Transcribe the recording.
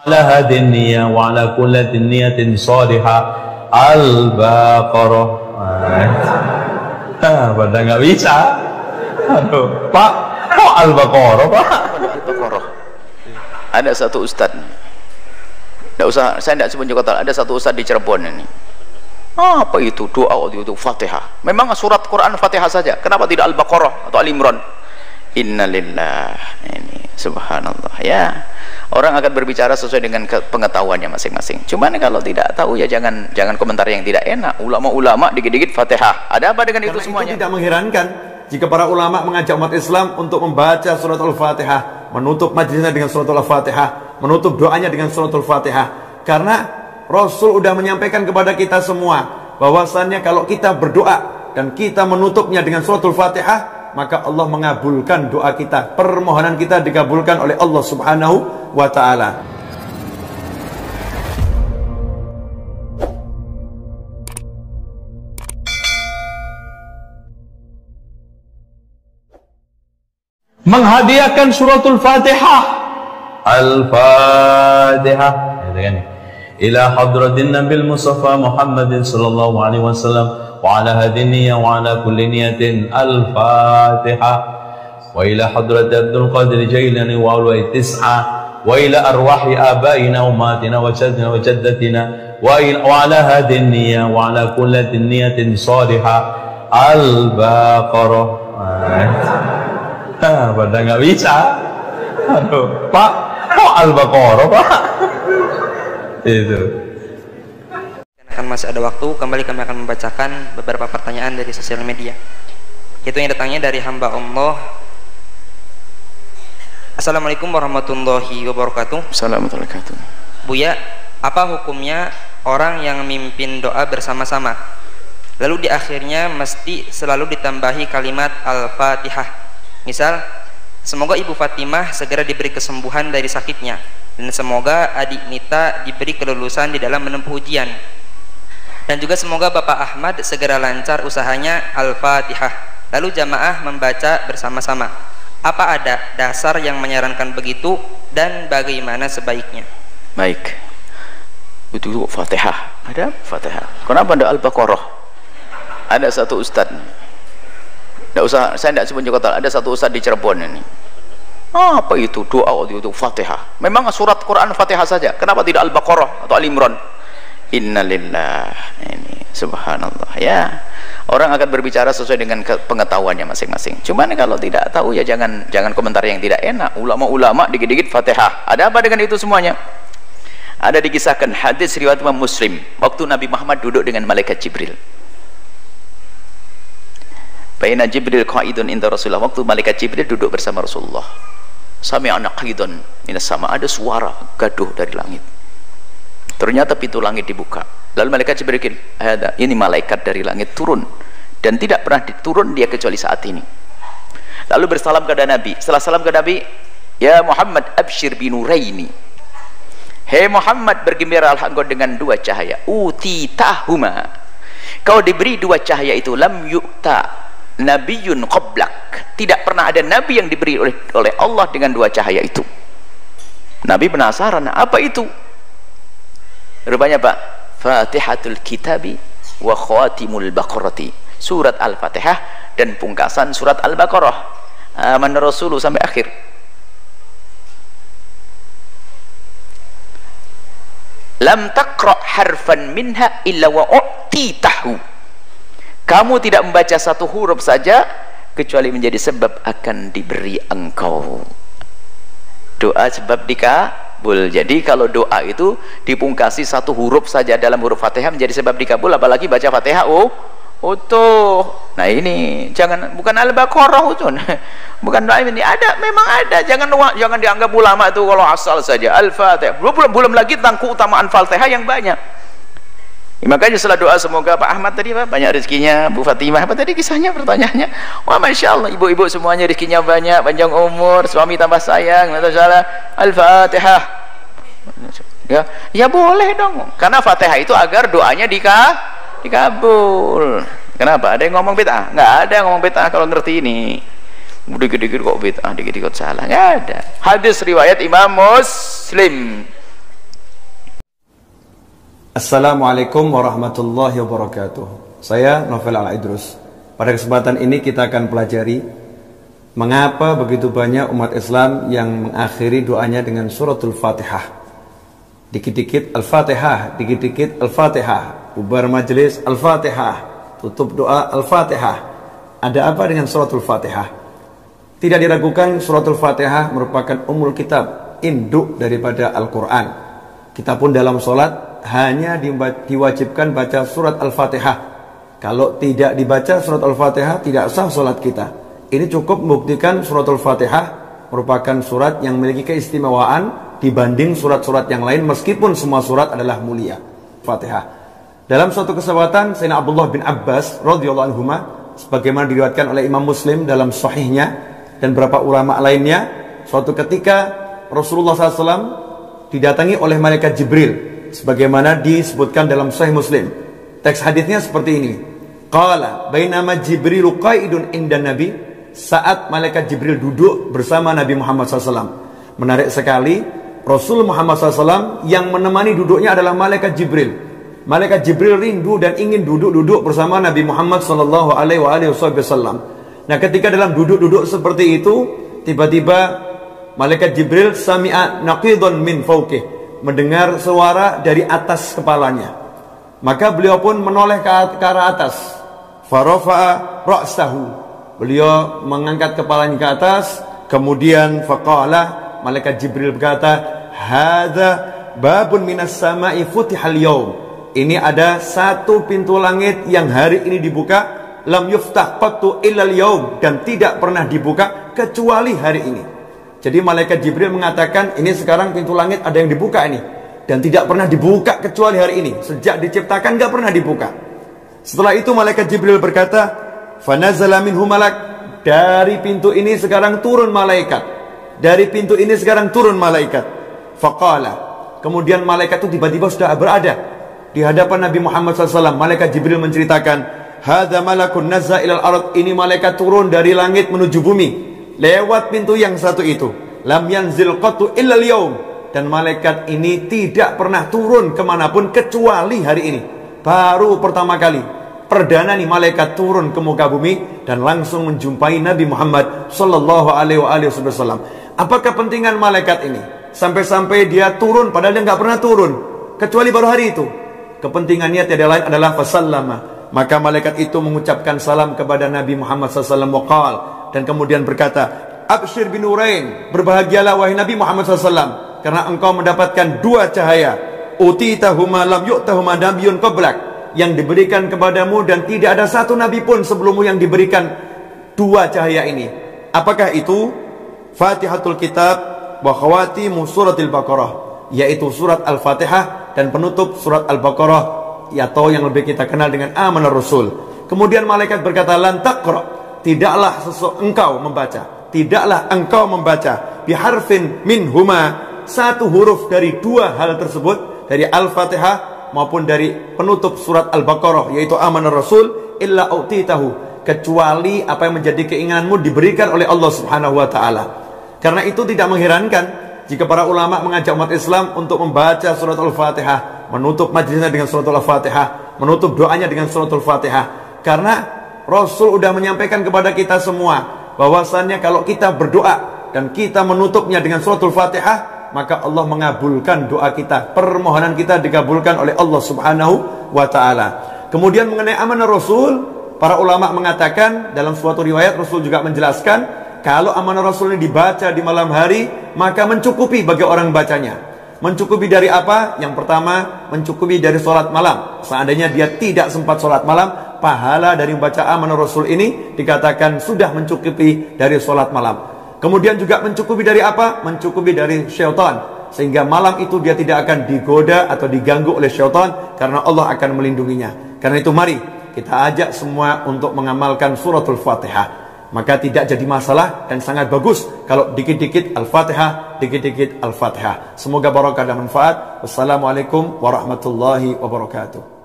ala hadin niyah wa ala kulli niyatin salihah. Al-Baqarah. Pada nggak bisa. Aduh, Pak, kok Al-Baqarah, Pak? Al-Baqarah. Ada satu ustadz, nggak usah, saya tidak sebut kota. Ada satu ustadz di Cirebon ini. Apa itu doa itu Fatihah? Memang surat Quran Fatihah saja. Kenapa tidak Al-Baqarah atau Al-Imran? Innalillah. Ini subhanallah ya. Orang akan berbicara sesuai dengan pengetahuannya masing-masing. Cuman kalau tidak tahu ya jangan komentar yang tidak enak. Ulama-ulama dikit-dikit Fatihah. Ada apa dengan itu semuanya? Itu tidak mengherankan jika para ulama mengajak umat Islam untuk membaca surat Al-Fatihah, menutup majlisnya dengan surat Al-Fatihah, menutup doanya dengan surat Al-Fatihah. Karena Rasul sudah menyampaikan kepada kita semua bahwasannya kalau kita berdoa dan kita menutupnya dengan surat Al-Fatihah, maka Allah mengabulkan doa kita, permohonan kita dikabulkan oleh Allah Subhanahu wa ta'ala. Menghadiahkan suratul Fatihah. Al-Fatihah. Ila hadratin Nabil Mustafa Muhammadin sallallahu alaihi wasallam. وعلى هذه النية وعلى كل نية الفاتحة وإلى حضرة عبد القادر جيلاني وأولوي التسعة وإلى أرواح آبائنا وأمهاتنا وجدنا وجدتنا وعلى هذه النية وعلى كل نية صالحة. Al-Baqarah. Pada nggak bisa. Aduh, Pak, kok Al-Baqarah, Pak? Itu. Masih ada waktu, kembali kami akan membacakan beberapa pertanyaan dari sosial media. Itu yang datangnya dari hamba Allah. Assalamualaikum warahmatullahi wabarakatuh. Assalamualaikum warahmatullahi wabarakatuh. Buya, apa hukumnya orang yang mimpin doa bersama-sama, lalu di akhirnya mesti selalu ditambahi kalimat Al-Fatihah? Misal, semoga Ibu Fatimah segera diberi kesembuhan dari sakitnya, dan semoga adik Nita diberi kelulusan di dalam menempuh ujian, dan juga semoga Bapak Ahmad segera lancar usahanya. Al-Fatihah. Lalu jamaah membaca bersama-sama. Apa ada dasar yang menyarankan begitu dan bagaimana sebaiknya? Baik. Itu Fatihah. Ada Fatihah. Kenapa ada Al-Baqarah? Ada satu ustadz. Nggak usah, saya tidak sebut kota. Ada satu ustadz di Cirebon ini. Apa itu doa itu Fatihah? Memang surat Quran Fatihah saja. Kenapa tidak Al-Baqarah atau Al-Imran? Innalillah. Ini subhanallah ya. Orang akan berbicara sesuai dengan pengetahuannya masing-masing. Cuman kalau tidak tahu ya jangan komentar yang tidak enak. Ulama-ulama dikit-dikit Fatihah. Ada apa dengan itu semuanya? Ada dikisahkan hadis riwayat Imam Muslim, waktu Nabi Muhammad duduk dengan malaikat Jibril. Baina Jibril qaidun inda Rasulullah, waktu malaikat Jibril duduk bersama Rasulullah. Sami'ana qaidun minas sama, ada suara gaduh dari langit. Ternyata pintu langit dibuka. Lalu malaikat Jibril, ada ini malaikat dari langit turun, dan tidak pernah turun dia kecuali saat ini. Lalu bersalam kepada Nabi. Setelah salam kepada Nabi, ya Muhammad abshir binuraini. Hei Muhammad, bergembiralah engkau dengan dua cahaya. Utitahuma. Kau diberi dua cahaya itu. Lam yu'ta nabiyyun qablak. Tidak pernah ada nabi yang diberi oleh Allah dengan dua cahaya itu. Nabi penasaran, apa itu? Rupanya Pak, Fatihatul Kitabi wa Khatimul Baqarati, surat Al-Fatihah dan pungkasan surat Al-Baqarah, aman Rasulullah sampai akhir. Lam taqra harfan minha illa wa u'titahu. Kamu tidak membaca satu huruf saja kecuali menjadi sebab akan diberi engkau. Doa sebab dikabul. Jadi kalau doa itu dipungkasi satu huruf saja dalam huruf Fatihah menjadi sebab dikabul, apalagi baca Fatihah utuh. Nah ini jangan, bukan Al-Baqarah itu. Bukan doa ini, ada, memang ada. Jangan dianggap ulama itu kalau asal saja. Al-Fatihah. Belum lagi tentang keutamaan Fatihah yang banyak. Makanya setelah doa semoga Pak Ahmad tadi Pak banyak rezekinya, Bu Fatimah apa tadi kisahnya, pertanyaannya, wah masya Allah, ibu-ibu semuanya rezekinya banyak, panjang umur, suami tambah sayang, Al-Fatihah. Ya boleh dong, karena Fatihah itu agar doanya dikabul. Kenapa? Ada yang ngomong bid'ah? Nggak ada yang ngomong bid'ah kalau ngerti ini. Dikit-dikit kok bid'ah, dikit-dikit salah, nggak ada. Hadis riwayat Imam Muslim. Assalamualaikum warahmatullahi wabarakatuh. Saya Novel Al-Idrus. Pada kesempatan ini kita akan pelajari mengapa begitu banyak umat Islam yang mengakhiri doanya dengan suratul Fatihah. Dikit-dikit Al-Fatihah, dikit-dikit Al-Fatihah, bubar majelis Al-Fatihah, tutup doa Al-Fatihah. Ada apa dengan suratul Fatihah? Tidak diragukan suratul Fatihah merupakan ummul kitab, induk daripada Al-Quran. Kita pun dalam sholat hanya diwajibkan baca surat Al-Fatihah. Kalau tidak dibaca surat Al-Fatihah, tidak sah sholat kita. Ini cukup membuktikan surat Al-Fatihah merupakan surat yang memiliki keistimewaan dibanding surat-surat yang lain, meskipun semua surat adalah mulia. Fatihah. Dalam suatu kesempatan, Sayyidina Abdullah bin Abbas radhiyallahu anhuma, sebagaimana diriwayatkan oleh Imam Muslim dalam sahihnya dan beberapa ulama lainnya, suatu ketika Rasulullah SAW didatangi oleh malaikat Jibril, sebagaimana disebutkan dalam Sahih Muslim. Teks hadisnya seperti ini. Qala bainama Jibrilu qaidun indan Nabi, saat malaikat Jibril duduk bersama Nabi Muhammad SAW. Menarik sekali, Rasul Muhammad SAW yang menemani duduknya adalah malaikat Jibril. Malaikat Jibril rindu dan ingin duduk-duduk bersama Nabi Muhammad SAW. Nah, ketika dalam duduk-duduk seperti itu, tiba-tiba malaikat Jibril sami'a naqidun min fawqih, mendengar suara dari atas kepalanya. Maka beliau pun menoleh ke arah atas. Farafa'a ra'sahu, beliau mengangkat kepalanya ke atas. Kemudian faqala, malaikat Jibril berkata, hadza babun minas sama'i futihal yaum. Ini ada satu pintu langit yang hari ini dibuka, lam yuftah qattu illal yaum, dan tidak pernah dibuka kecuali hari ini. Jadi malaikat Jibril mengatakan, ini sekarang pintu langit ada yang dibuka ini, dan tidak pernah dibuka kecuali hari ini. Sejak diciptakan gak pernah dibuka. Setelah itu malaikat Jibril berkata, fanazala minhu malak, dari pintu ini sekarang turun malaikat. Dari pintu ini sekarang turun malaikat. Faqala, kemudian malaikat itu tiba-tiba sudah berada di hadapan Nabi Muhammad SAW. Malaikat Jibril menceritakan, hadza malakun nazza ilal ard, ini malaikat turun dari langit menuju bumi lewat pintu yang satu itu. Lam yanzil qattu illal yaum, dan malaikat ini tidak pernah turun kemanapun kecuali hari ini. Baru pertama kali, perdana nih malaikat turun ke muka bumi dan langsung menjumpai Nabi Muhammad sallallahu alaihi wasallam. Apa kepentingan malaikat ini sampai-sampai dia turun padahal dia nggak pernah turun kecuali baru hari itu? Kepentingannya tiada lain adalah fasallama. Maka malaikat itu mengucapkan salam kepada Nabi Muhammad SAW waqal, dan kemudian berkata, absyir binurain, berbahagialah wahai Nabi Muhammad SAW, karena engkau mendapatkan dua cahaya. Utitahuma lam yu'tahuma nabiyyun qablak, yang diberikan kepadamu dan tidak ada satu nabi pun sebelummu yang diberikan dua cahaya ini. Apakah itu? Fatihatul kitab wa khawatimu suratil Baqarah, yaitu surat Al-Fatihah dan penutup surat Al-Baqarah, atau yang lebih kita kenal dengan Amanar Rasul. Kemudian malaikat berkata, lan taqra, tidaklah engkau membaca, tidaklah engkau membaca biharfin minhuma, satu huruf dari dua hal tersebut, dari Al-Fatihah maupun dari penutup surat Al-Baqarah yaitu Amanar Rasul, illa utitahu, kecuali apa yang menjadi keinginanmu diberikan oleh Allah Subhanahu wa taala. Karena itu tidak mengherankan jika para ulama mengajak umat Islam untuk membaca surat Al-Fatihah, menutup majlisnya dengan surat Al-Fatihah, menutup doanya dengan surat Al-Fatihah. Karena Rasul sudah menyampaikan kepada kita semua bahwasannya kalau kita berdoa dan kita menutupnya dengan surat Al-Fatihah, maka Allah mengabulkan doa kita, permohonan kita dikabulkan oleh Allah Subhanahu wa taala. Kemudian mengenai amanah Rasul, para ulama mengatakan dalam suatu riwayat Rasul juga menjelaskan, kalau amanah Rasul ini dibaca di malam hari, maka mencukupi bagi orang bacanya. Mencukupi dari apa? Yang pertama, mencukupi dari sholat malam. Seandainya dia tidak sempat sholat malam, pahala dari membaca amanah Rasul ini dikatakan sudah mencukupi dari sholat malam. Kemudian juga mencukupi dari apa? Mencukupi dari syaitan, sehingga malam itu dia tidak akan digoda atau diganggu oleh syaitan, karena Allah akan melindunginya. Karena itu mari kita ajak semua untuk mengamalkan suratul Fatihah. Maka tidak jadi masalah dan sangat bagus kalau dikit-dikit Al-Fatihah, dikit-dikit Al-Fatihah. Semoga barokah dan manfaat. Wassalamualaikum warahmatullahi wabarakatuh.